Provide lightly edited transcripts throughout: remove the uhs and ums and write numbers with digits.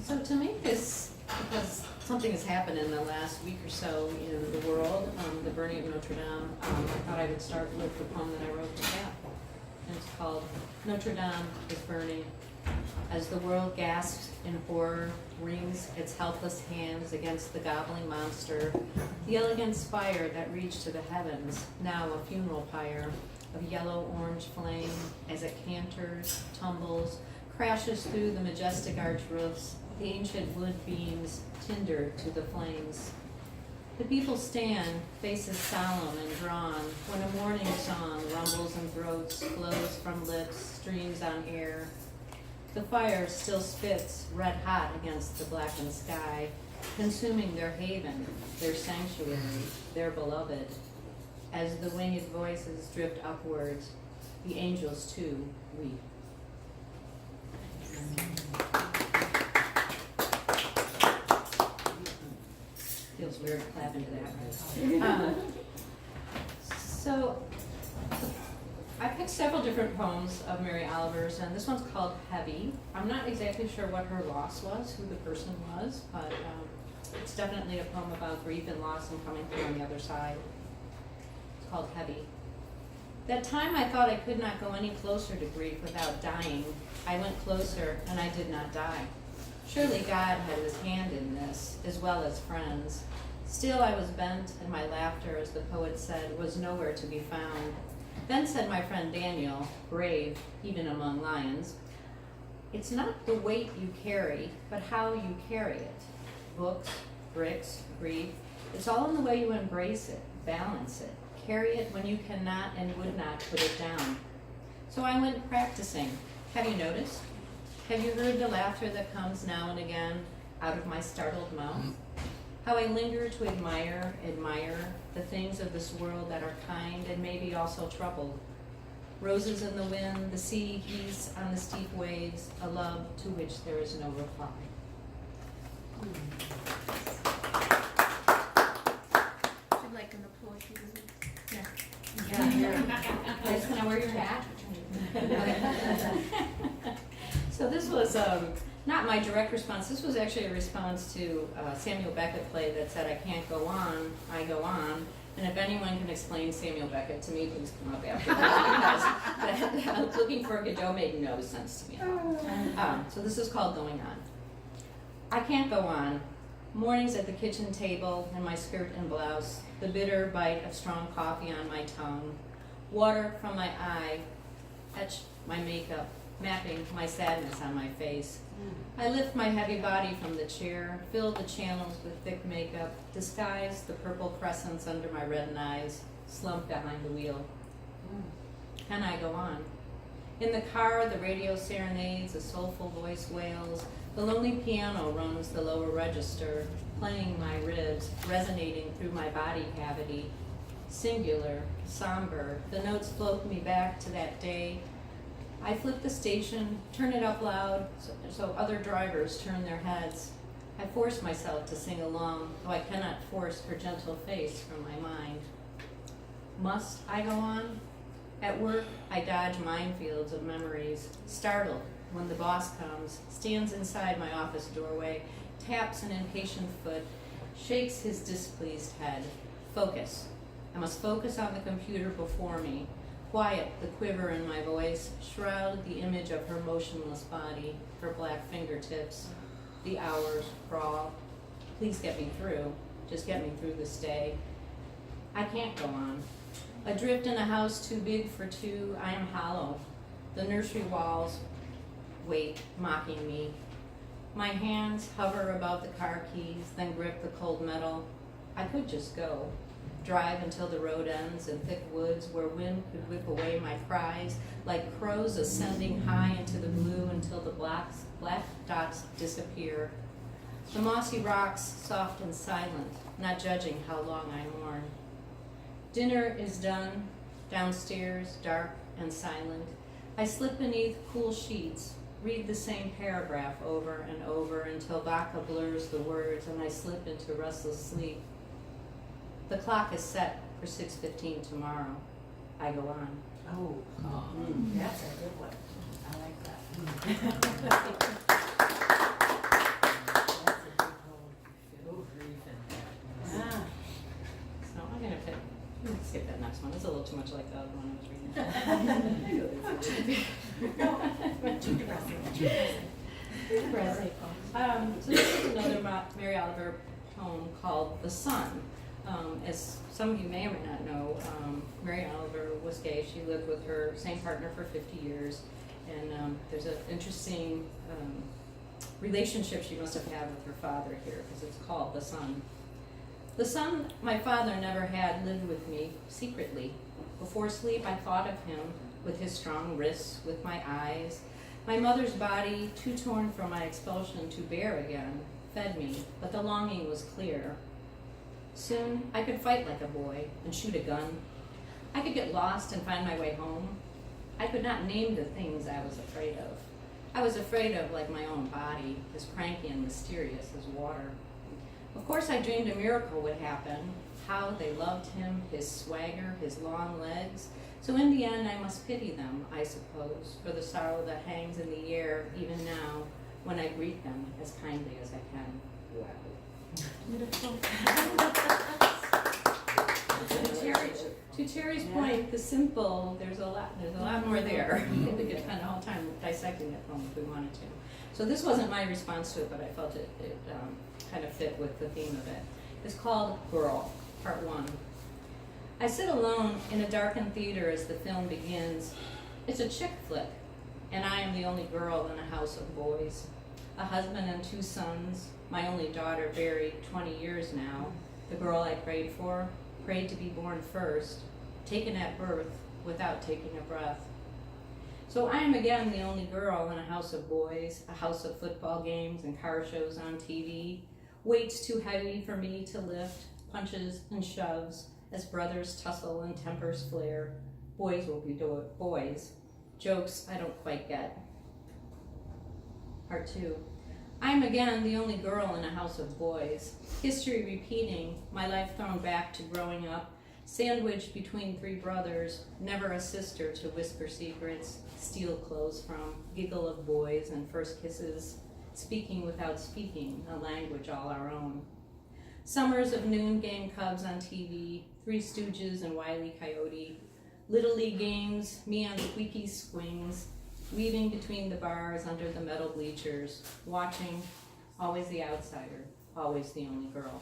So to make this, because something has happened in the last week or so in the world, the burning of Notre Dame, I thought I would start with the poem that I wrote to that. And it's called Notre Dame is Burning. As the world gasps in horror, wrings its helpless hands against the gobbling monster, the elegant spire that reached to the heavens, now a funeral pyre of yellow-orange flame as it canters, tumbles, crashes through the majestic arch roofs, the ancient wood beams tinder to the flames. The people stand, faces solemn and drawn, when a morning song rumbles in throats, flows from lips, streams on air. The fire still spits red hot against the blackened sky, consuming their haven, their sanctuary, their beloved. As the winged voices drift upwards, the angels too weep. Feels weird clapping to that. So I picked several different poems of Mary Oliver's, and this one's called Heavy. I'm not exactly sure what her loss was, who the person was, but it's definitely a poem about grief and loss and coming through on the other side. It's called Heavy. That time I thought I could not go any closer to grief without dying. I went closer, and I did not die. Surely God had his hand in this, as well as friends. Still I was bent, and my laughter, as the poet said, was nowhere to be found. Then said my friend Daniel, brave, even among lions, it's not the weight you carry, but how you carry it. Books, bricks, grief, it's all in the way you embrace it, balance it, carry it when you cannot and would not put it down. So I went practicing. Have you noticed? Have you heard the laughter that comes now and again out of my startled mouth? How I linger to admire the things of this world that are kind and maybe also troubled. Roses in the wind, the sea heaves on the steep waves, a love to which there is no reply. Would you like an applause? Yeah. Can I wear your hat? So this was not my direct response. This was actually a response to a Samuel Beckett play that said, I can't go on, I go on. And if anyone can explain Samuel Beckett to me, please come up after this. Because looking for Godot made no sense to me. So this is called Going On. I can't go on. Mornings at the kitchen table in my skirt and blouse, the bitter bite of strong coffee on my tongue, water from my eye, etch my makeup, mapping my sadness on my face. I lift my heavy body from the chair, fill the channels with thick makeup, disguise the purple crescents under my reddened eyes, slump behind the wheel. Can I go on? In the car, the radio serenades, a soulful voice wails, the lonely piano runs the lower register, playing my ribs, resonating through my body cavity. Singular, somber, the notes float me back to that day. I flip the station, turn it up loud, so other drivers turn their heads. I force myself to sing along, though I cannot force her gentle face from my mind. Must I go on? At work, I dodge minefields of memories, startled when the boss comes, stands inside my office doorway, taps an impatient foot, shakes his displeased head. Focus. I must focus on the computer before me. Quiet the quiver in my voice, shroud the image of her motionless body, her black fingertips. The hours crawl. Please get me through. Just get me through this day. I can't go on. Adrift in a house too big for two, I am hollow. The nursery walls wait, mocking me. My hands hover above the car keys, then grip the cold metal. I could just go. Drive until the road ends in thick woods where wind could whip away my cries, like crows ascending high into the blue until the black dots disappear. The mossy rocks soft and silent, not judging how long I mourn. Dinner is done, downstairs, dark and silent. I slip beneath cool sheets, read the same paragraph over and over until Baca blurs the words and I slip into restless sleep. The clock is set for 6:15 tomorrow. I go on. Oh, that's a good one. I like that. Let's skip that next one. It's a little too much like the other one I was reading. Too depressing. Too depressing. So this is another Mary Oliver poem called The Sun. As some of you may or may not know, Mary Oliver was gay. She lived with her same partner for 50 years. And there's an interesting relationship she must have had with her father here, because it's called The Sun. The son my father never had lived with me secretly. Before sleep I thought of him, with his strong wrists, with my eyes. My mother's body, too torn from my expulsion to bear again, fed me, but the longing was clear. Soon I could fight like a boy and shoot a gun. I could get lost and find my way home. I could not name the things I was afraid of. I was afraid of like my own body, as cranky and mysterious as water. Of course I dreamed a miracle would happen, how they loved him, his swagger, his long legs. So in the end I must pity them, I suppose, for the sorrow that hangs in the air even now, when I greet them as kindly as I can. Wow. Beautiful. To Terry's point, the simple, there's a lot more there. We could spend the whole time dissecting that poem if we wanted to. So this wasn't my response to it, but I felt it kind of fit with the theme of it. It's called Girl, Part 1. I sit alone in a darkened theater as the film begins. It's a chick flick, and I am the only girl in a house of boys. A husband and 2 sons, my only daughter buried 20 years now. The girl I prayed for, prayed to be born first, taken at birth without taking a breath. So I am again the only girl in a house of boys, a house of football games and car shows on TV, weights too heavy for me to lift, punches and shoves as brothers tussle and tempers flare. Boys will be boys. Jokes I don't quite get. Part 2. I am again the only girl in a house of boys. History repeating, my life thrown back to growing up, sandwiched between 3 brothers, never a sister to whisper secrets, steal clothes from, giggle of boys and first kisses, speaking without speaking, a language all our own. Summers of noon game Cubs on TV, 3 Stooges and Wile E. Coyote, Little League games, me on squeaky swings, weaving between the bars under the metal bleachers, watching, always the outsider, always the only girl.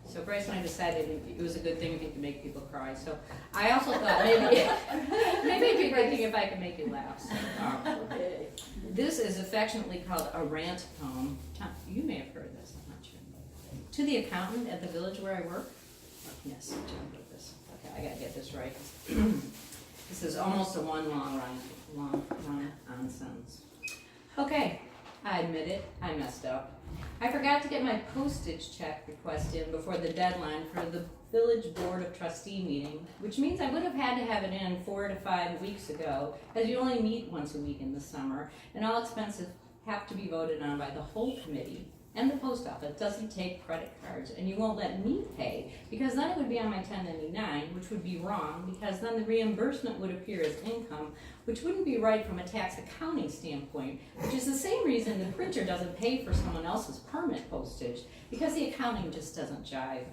So Bryce and I decided it was a good thing if you could make people cry. So I also thought maybe it'd be a good thing if I could make you laugh. So, okay. This is affectionately called a rant poem. You may have heard this, I'm not sure. To the accountant at the village where I work. Yes, John wrote this. Okay, I gotta get this right. This is almost a one long run-on sentence. Okay, I admit it, I messed up. I forgot to get my postage check request in before the deadline for the village board of trustee meeting, which means I would have had to have it in 4 to 5 weeks ago, as you only meet once a week in the summer, and all expenses have to be voted on by the whole committee. And the post office doesn't take credit cards, and you won't let me pay, because then it would be on my 1099, which would be wrong, because then the reimbursement would appear as income, which wouldn't be right from a tax accounting standpoint, which is the same reason the printer doesn't pay for someone else's permanent postage, because the accounting just doesn't jive.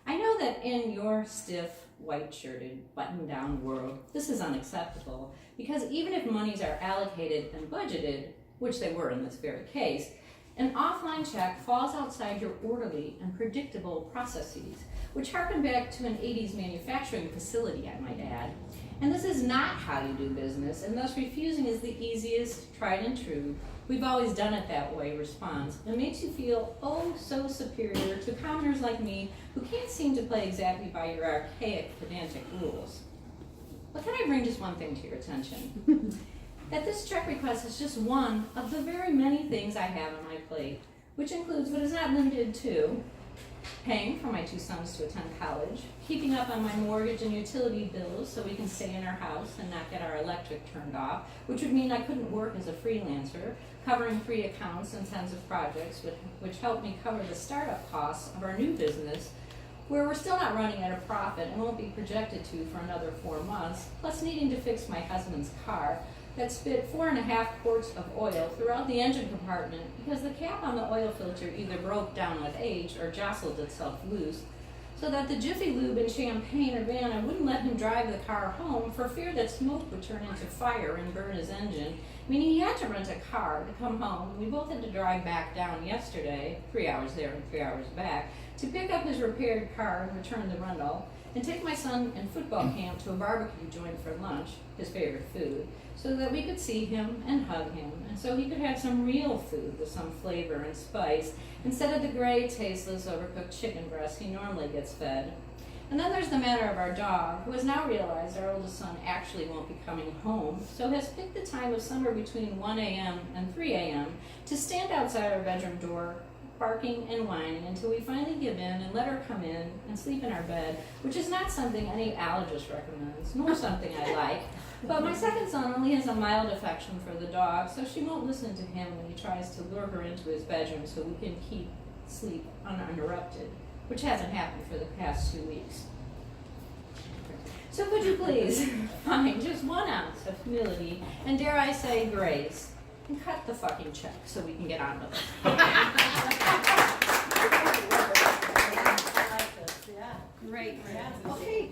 I know that in your stiff, white-shirted, button-down world, this is unacceptable, because even if monies are allocated and budgeted, which they were in this very case, an offline check falls outside your orderly and predictable processes, which harken back to an 80s manufacturing facility, I might add. And this is not how you do business, and thus refusing is the easiest, tried and true, we've always done it that way response, and makes you feel oh so superior to commoners like me who can't seem to play exactly by your archaic, pedantic rules. But can I bring just one thing to your attention? That this check request is just one of the very many things I have on my plate, which includes but is not limited to paying for my 2 sons to attend college, keeping up on my mortgage and utility bills so we can stay in our house and not get our electric turned off, which would mean I couldn't work as a freelancer, covering 3 accounts and tens of projects, which helped me cover the startup costs of our new business, where we're still not running at a profit and won't be projected to for another 4 months, plus needing to fix my husband's car, that spit 4.5 quarts of oil throughout the engine compartment because the cap on the oil filter either broke down with age or jostled itself loose, so that the Jiffy Lube and Champagne Urbana wouldn't let him drive the car home for fear that smoke would turn into fire and burn his engine, meaning he had to rent a car to come home. We both had to drive back down yesterday, 3 hours there and 3 hours back, to pick up his repaired car and return the rental, and take my son in football camp to a barbecue joint for lunch, his favorite food, so that we could see him and hug him, and so he could have some real food with some flavor and spice, instead of the gray, tasteless, overcooked chicken breast he normally gets fed. And then there's the matter of our dog, who has now realized our oldest son actually won't be coming home, so has picked the time of somewhere between 1 a.m. and 3 a.m. to stand outside our bedroom door, barking and whining until we finally give in and let her come in and sleep in our bed, which is not something any allergist recommends, nor something I like. But my second son only has a mild affection for the dog, so she won't listen to him when he tries to lure her into his bedroom so we can keep sleep uninterrupted, which hasn't happened for the past 2 weeks. So could you please find just 1 ounce of humility and, dare I say, grace, and cut the fucking check so we can get on with it. Great. Okay.